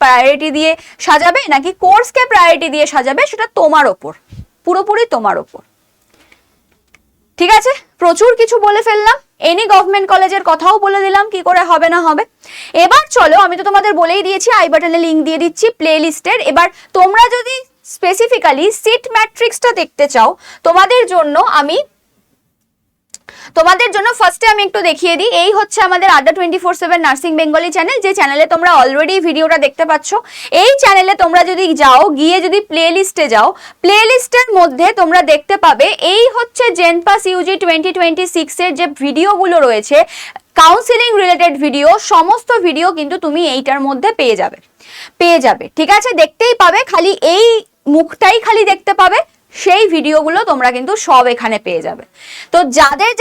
প্রায়োরিটি দিয়ে সাজাবে নাকি কোর্সকে প্রায়োরিটি দিয়ে সাজাবে, সেটা তোমার ওপর, পুরোপুরি তোমার ওপর। ঠিক আছে, প্রচুর কিছু বলে ফেললাম, এনি গভর্নমেন্ট কলেজের কথাও বলে দিলাম কি করে হবে না হবে। এবার চলো, আমি তো তোমাদের বলেই দিয়েছি, আই বাটনে লিংক দিয়ে দিচ্ছি প্লে লিস্টের। এবার তোমরা যদি স্পেসিফিক্যালি সিট ম্যাট্রিক্সটা দেখতে চাও, তোমাদের জন্য ফার্স্টে আমি একটু দেখিয়ে দিই। এই হচ্ছে আমাদের আড্ডা 24/7 নার্সিং বেঙ্গলি চ্যানেল, যে চ্যানেলে তোমরা অলরেডি ভিডিওটা দেখতে পাচ্ছ। এই চ্যানেলে তোমরা যদি যাও, গিয়ে যদি প্লে লিস্টে যাও, প্লে লিস্টের মধ্যে তোমরা দেখতে পাবে এই হচ্ছে জেনপাস ইউজি 2026 এর যে ভিডিওগুলো রয়েছে, কাউন্সিলিং রিলেটেড ভিডিও, সমস্ত ভিডিও কিন্তু তুমি এইটার মধ্যে পেয়ে যাবে। ঠিক আছে, দেখতেই পাবে, খালি এই মুখটাই খালি দেখতে পাবে, সেই ভিডিওগুলো তোমরা কিন্তু সব এখানে পেয়ে যাবে। তো যাদের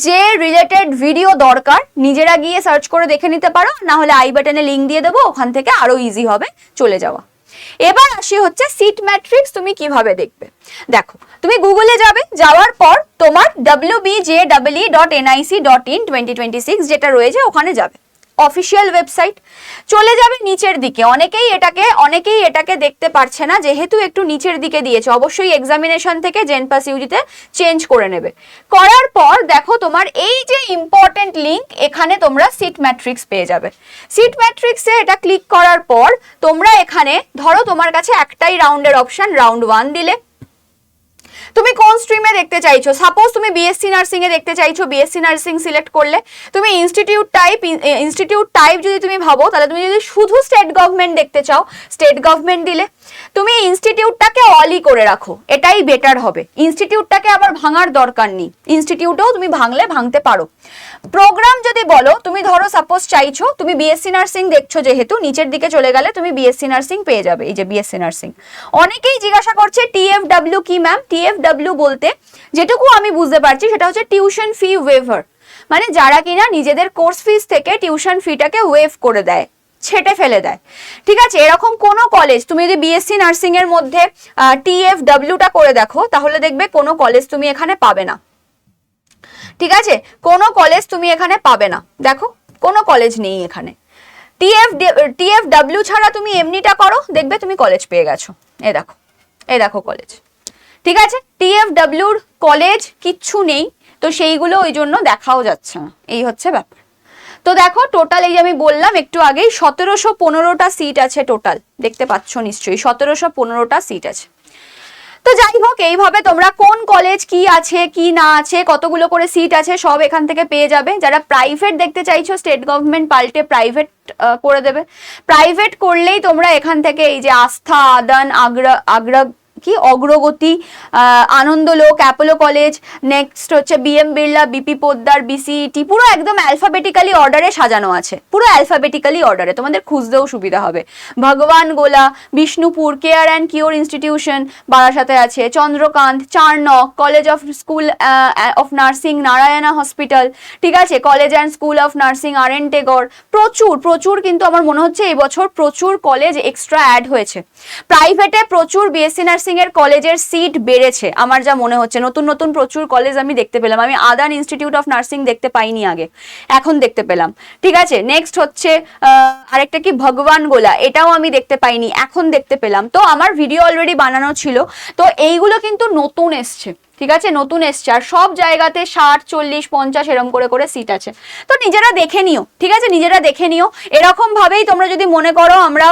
যে রিলেটেড ভিডিও দরকার, নিজেরা গিয়ে সার্চ করে দেখে নিতে পারো, না হলে আই বাটনে লিংক দিয়ে দেবো, ওখান থেকে আরো ইজি হবে চলে যাওয়া। এবার আসি হচ্ছে সিট ম্যাট্রিক্স তুমি কিভাবে দেখবে। দেখো, তুমি গুগলে যাবে, যাওয়ার পর তোমার wbjee.nic.in 2026 যেটা রয়েছে ওখানে যাবে, অফিসিয়াল ওয়েবসাইট, চলে যাবে নিচের দিকে। অনেকেই এটাকে দেখতে পারছে না, যেহেতু একটু নিচের দিকে দিয়েছে, অবশ্যই এক্সামিনেশন থেকে জেনপাস ইউজিতে চেঞ্জ করে নেবে। করার পর দেখো তোমার এই যে ইম্পর্টেন্ট লিংক, এখানে তোমরা সিট ম্যাট্রিক্স পেয়ে যাবে। সিট ম্যাট্রিক্সে এটা ক্লিক করার পর তোমরা এখানে ধরো তোমার কাছে একটাই রাউন্ডের অপশন, রাউন্ড 1 দিলে। তুমি কোন স্ট্রিমে দেখতে চাইছো, সাপোজ তুমি বিএসসি নার্সিং এ দেখতে চাইছো, বিএসসি নার্সিং সিলেক্ট করলে। তুমি ইনস্টিটিউট টাইপ যদি তুমি ভাবো, তাহলে তুমি যদি শুধু স্টেট গভর্নমেন্ট দেখতে চাও, স্টেট গভর্নমেন্ট দিলে। তুমি ইনস্টিটিউটটাকে অলই করে রাখো, এটাই বেটার হবে। ইনস্টিটিউটটাকে আবার ভাঙার দরকার নেই, ইনস্টিটিউটেও তুমি ভাঙতে পারো। প্রোগ্রাম যদি বলো, তুমি ধরো সাপোজ চাইছো তুমি বিএসসি নার্সিং দেখছো, যেহেতু নিচের দিকে চলে গেলে তুমি বিএসসি নার্সিং পেয়ে যাবে। এই যে বিএসসি নার্সিং, অনেকেই জিজ্ঞাসা করছে টিএফডব্লিউ কি ম্যাম। টিএফডব্লিউ বলতে যেটুকু আমি বুঝতে পারছি সেটা হচ্ছে টিউশন ফি ওয়েভার, মানে যারা কিনা নিজেদের কোর্স ফিস থেকে টিউশন ফিটাকে ওয়েভ করে দেয়, ছেটে ফেলে দেয়, ঠিক আছে। এরকম কোনো কলেজ তুমি যদি বিএসসি নার্সিং এর মধ্যে TFWটা করে দেখো তাহলে দেখবে কোনো কলেজ তুমি এখানে পাবে না, ঠিক আছে, কোনো কলেজ তুমি এখানে পাবে না, দেখো কোনো কলেজ নেই এখানে। TFW ছাড়া তুমি এমনিটা করো, দেখবে তুমি কলেজ পেয়ে গেছো। এই দেখো কলেজ, ঠিক আছে। TFWর কলেজ কিচ্ছু নেই, তো সেইগুলো ওই জন্য দেখাও যাচ্ছে না, এই হচ্ছে ব্যাপার। তো দেখো টোটাল এই যে আমি বললাম একটু আগেই 1715টা সিট আছে টোটাল, দেখতে পাচ্ছ নিশ্চয়ই 1715টা সিট আছে। তো যাই হোক, এইভাবে তোমরা কোন কলেজ কি আছে কি না আছে, কতগুলো করে সিট আছে সব এখান থেকে পেয়ে যাবে। যারা প্রাইভেট দেখতে চাইছো, স্টেট গভর্নমেন্ট পাল্টে প্রাইভেট করে দেবে। প্রাইভেট করলেই তোমরা এখান থেকে এই যে আস্থা, আদান, অগ্রগতি, আনন্দলোক, অ্যাপোলো কলেজ, নেক্সট হচ্ছে BM Birla, BP Poddar, BCET, পুরো একদম অ্যালফাবেটিক্যালি অর্ডারে সাজানো আছে, পুরো অ্যালফাবেটিক্যালি অর্ডারে, তোমাদের খুঁজতেও সুবিধা হবে। Bhagwangola, Bishnupur, care and cure institution বারাসাতে আছে, Chandrakant, Charnock, college of school of nursing Narayana hospital, ঠিক আছে, college and school of nursing RN Tagore, প্রচুর কিন্তু আমার মনে হচ্ছে এই বছর প্রচুর কলেজ এক্সট্রা অ্যাড হয়েছে। প্রাইভেটে প্রচুর বিএসসি নার্সিং এর কলেজের সিট বেড়েছে আমার যা মনে হচ্ছে, নতুন প্রচুর কলেজ আমি দেখতে পেলাম। আমি আদান ইনস্টিটিউট অফ নার্সিং দেখতে পাইনি আগে, এখন দেখতে পেলাম, ঠিক আছে। নেক্সট হচ্ছে আরেকটা কি ভগবান গোলা, এটাও আমি দেখতে পাইনি, এখন দেখতে পেলাম। তো আমার ভিডিও অলরেডি বানানো ছিল, তো এইগুলো কিন্তু নতুন এসছে, ঠিক আছে, নতুন এসছে। আর সব জায়গাতে 60, 40, 50 এরকম করে সিট আছে। তো নিজেরা দেখে নিও, ঠিক আছে, নিজেরা দেখে নিও। এরকম ভাবেই তোমরা যদি মনে করো আমরা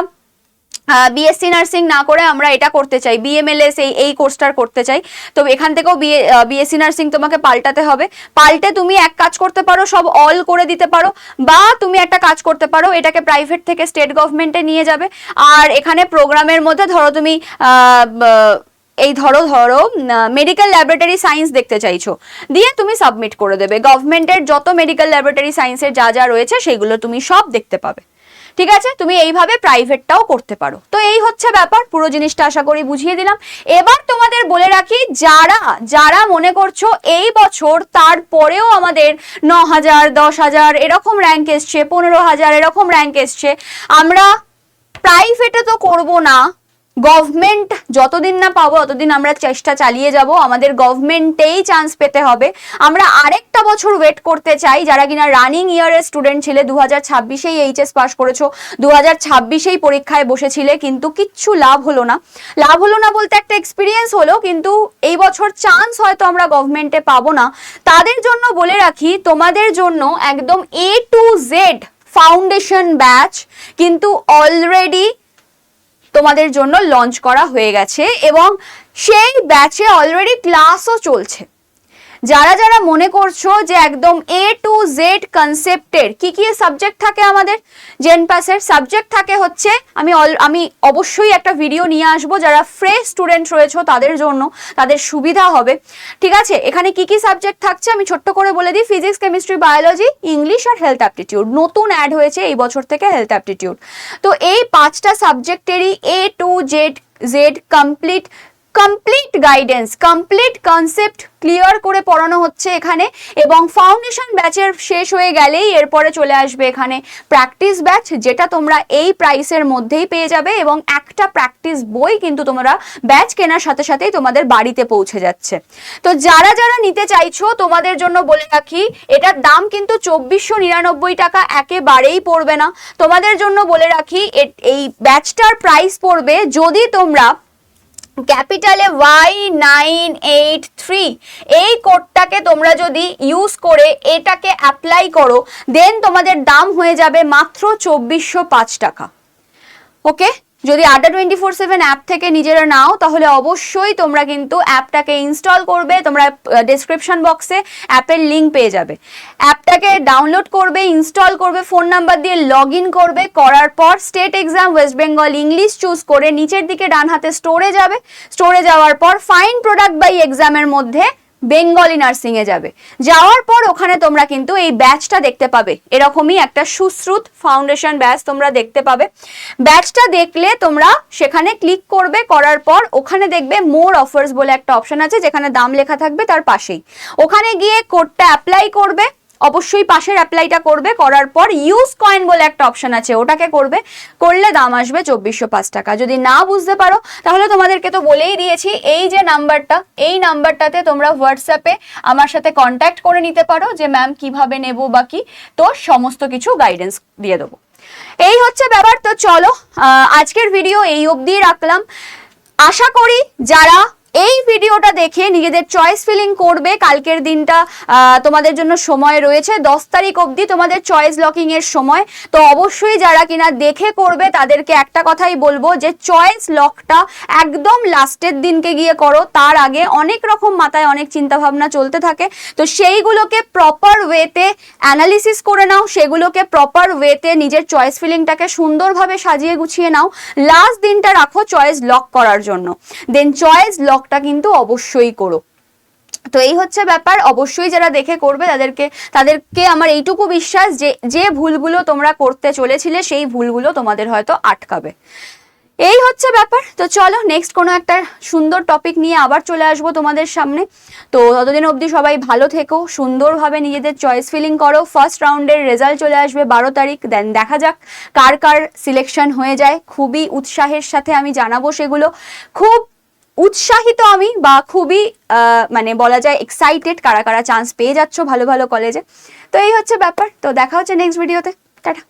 বিএসসি নার্সিং না করে আমরা এটা করতে চাই, BMLS এই কোর্সটার করতে চাই, তো এখান থেকেও বিএসসি নার্সিং তোমাকে পাল্টাতে হবে। পাল্টে তুমি এক কাজ করতে পারো, সব অল করে দিতে পারো, বা তুমি একটা কাজ করতে পারো, এটাকে প্রাইভেট থেকে স্টেট গভর্নমেন্টে নিয়ে যাবে। আর এখানে প্রোগ্রামের মধ্যে ধরো তুমি এই ধরো মেডিকেল ল্যাবরেটরি সায়েন্স দেখতে চাইছো, দিয়ে তুমি সাবমিট করে দেবে। গভর্নমেন্টের যত মেডিকেল ল্যাবরেটরি সায়েন্সের যা রয়েছে সেগুলো তুমি সব দেখতে পাবে, ঠিক আছে। তুমি এইভাবে প্রাইভেটটাও করতে পারো। তো এই হচ্ছে ব্যাপার, পুরো জিনিসটা আশা করি বুঝিয়ে দিলাম। এবার তোমাদের বলে রাখি, যারা মনে করছো এই বছর তারপরেও আমাদের 9000, 10,000 এরকম র্যাঙ্ক এসছে, 15,000 এরকম র্যাঙ্ক এসছে, আমরা প্রাইভেটে তো করব না, গভর্নমেন্ট যতদিন না পাবো ততদিন আমরা চেষ্টা চালিয়ে যাব, আমাদের গভর্নমেন্টেই চান্স পেতে হবে। আমরা আরেকটা বছর ওয়েট করতে চাই, যারা কিনা রানিং ইয়ারের স্টুডেন্ট ছিলে, 2026-এই এইচএস পাস করেছো, 2026-এই পরীক্ষায় বসেছিলে, কিন্তু কিচ্ছু লাভ হলো না বলতে একটা এক্সপিরিয়েন্স হলো, কিন্তু এই বছর চান্স হয়তো আমরা গভর্নমেন্টে পাবো না। তাদের জন্য বলে রাখি, তোমাদের জন্য একদম A to Z foundation batch কিন্তু অলরেডি তোমাদের জন্য লঞ্চ করা হয়ে গেছে, এবং সেই ব্যাচে অলরেডি ক্লাসও চলছে। যারা মনে করছো যে একদম A to Z কনসেপ্টের কি সাবজেক্ট থাকে, আমাদের জেনপাসের সাবজেক্ট থাকে হচ্ছে, আমি অবশ্যই একটা ভিডিও নিয়ে আসবো, যারা ফ্রেশ স্টুডেন্ট রয়েছো তাদের জন্য, তাদের সুবিধা হবে, ঠিক আছে। এখানে কি সাবজেক্ট থাকছে আমি ছোট্ট করে বলে দিই, ফিজিক্স, কেমিস্ট্রি, বায়োলজি, ইংলিশ আর হেলথ অ্যাপটিটিউড। নতুন অ্যাড হয়েছে এই বছর থেকে হেলথ অ্যাপটিটিউড। তো এই 5টা সাবজেক্টেরই A to Z complete guidance, complete concept clear করে পড়ানো হচ্ছে এখানে। এবং ফাউন্ডেশন ব্যাচের শেষ হয়ে গেলেই এরপরে চলে আসবে এখানে প্র্যাকটিস ব্যাচ, যেটা তোমরা এই প্রাইসের মধ্যেই পেয়ে যাবে, এবং একটা প্র্যাকটিস বই কিন্তু তোমরা ব্যাচ কেনার সাথে সাথেই তোমাদের বাড়িতে পৌঁছে যাচ্ছে। তো যারা নিতে চাইছো তোমাদের জন্য বলে রাখি, এটার দাম কিন্তু 2499 টাকা একেবারেই পড়বে না। তোমাদের জন্য বলে রাখি, এই ব্যাচটার প্রাইস পড়বে, যদি তোমরা ক্যাপিটালে Y983 এই কোডটাকে তোমরা যদি ইউজ করে এটাকে অ্যাপ্লাই করো, দেন তোমাদের দাম হয়ে যাবে মাত্র 2405 টাকা। ওকে, যদি আড্ডা 24/7 অ্যাপ থেকে নিজেরা নাও, তাহলে অবশ্যই তোমরা কিন্তু অ্যাপটাকে ইনস্টল করবে। তোমরা ডেসক্রিপশন বক্সে অ্যাপের লিঙ্ক পেয়ে যাবে। অ্যাপটাকে ডাউনলোড করবে, ইনস্টল করবে, ফোন নাম্বার দিয়ে লগ ইন করবে, করার পর state exam West Bengal English choose করে নিচের দিকে ডান হাতে স্টোরে যাবে। স্টোরে যাওয়ার পর ফাইন প্রোডাক্ট বাই এক্সামের মধ্যে বেঙ্গলি নার্সিং এ যাবে। যাওয়ার পর ওখানে তোমরা কিন্তু এই ব্যাচটা দেখতে পাবে, এরকমই একটা সুশ্রুত ফাউন্ডেশন ব্যাচ তোমরা দেখতে পাবে। ব্যাচটা দেখলে তোমরা সেখানে ক্লিক করবে, করার পর ওখানে দেখবে মোর অফার্স বলে একটা অপশন আছে, যেখানে দাম লেখা থাকবে তার পাশেই। ওখানে গিয়ে কোডটা অ্যাপ্লাই করবে, অবশ্যই পাশের অ্যাপ্লাইটা করবে, করার পর ইউজ কয়েন বলে একটা অপশন আছে ওটাকে করবে, করলে দাম আসবে 2405 টাকা। যদি না বুঝতে পারো তাহলে তোমাদেরকে তো বলেই দিয়েছি, এই যে নাম্বারটা, এই নাম্বারটাতে তোমরা হোয়াটসঅ্যাপে আমার সাথে কন্ট্যাক্ট করে নিতে পারো যে ম্যাম কিভাবে নেব বা কি, তো সমস্ত কিছু গাইডেন্স দিয়ে দেবো। এই হচ্ছে ব্যাপার। তো চলো আজকের ভিডিও এই অবধি রাখলাম। আশা করি যারা এই ভিডিওটা দেখে নিজেদের চয়েস ফিলিং করবে, কালকের দিনটা তোমাদের জন্য সময় রয়েছে, 10 তারিখ অবধি তোমাদের চয়েস লকিং এর সময়। তো অবশ্যই যারা কিনা দেখে করবে তাদেরকে একটা কথাই বলবো যে চয়েস লকটা একদম লাস্টের দিনকে গিয়ে করো, তার আগে অনেক রকম মাথায় অনেক চিন্তা ভাবনা চলতে থাকে, তো সেইগুলোকে প্রপার ওয়েতে অ্যানালিসিস করে নাও, সেগুলোকে প্রপার ওয়েতে নিজের চয়েস ফিলিংটাকে সুন্দরভাবে সাজিয়ে গুছিয়ে নাও, লাস্ট দিনটা রাখো চয়েস লক করার জন্য, দেন চয়েস লকটা কিন্তু অবশ্যই করো। তো এই হচ্ছে ব্যাপার। অবশ্যই যারা দেখে করবে তাদেরকে আমার এইটুকু বিশ্বাস যে যে ভুলগুলো তোমরা করতে চলেছিলে সেই ভুলগুলো তোমাদের হয়তো আটকাবে। এই হচ্ছে ব্যাপার। তো চলো নেক্সট কোনো একটা সুন্দর টপিক নিয়ে আবার চলে আসবো তোমাদের সামনে। তো ততদিন অবধি সবাই ভালো থেকো, সুন্দরভাবে নিজেদের চয়েস ফিলিং করো। ফার্স্ট রাউন্ডের রেজাল্ট চলে আসবে 12 তারিখ, দেন দেখা যাক কার কার সিলেকশন হয়ে যায়। খুবই উৎসাহের সাথে আমি জানাবো সেগুলো, খুব উৎসাহিত আমি, বা খুবই মানে বলা যায় এক্সাইটেড কারা কারা চান্স পেয়ে যাচ্ছ ভালো ভালো কলেজে। তো এই হচ্ছে ব্যাপার। তো দেখা হচ্ছে নেক্সট ভিডিওতে, টাটা।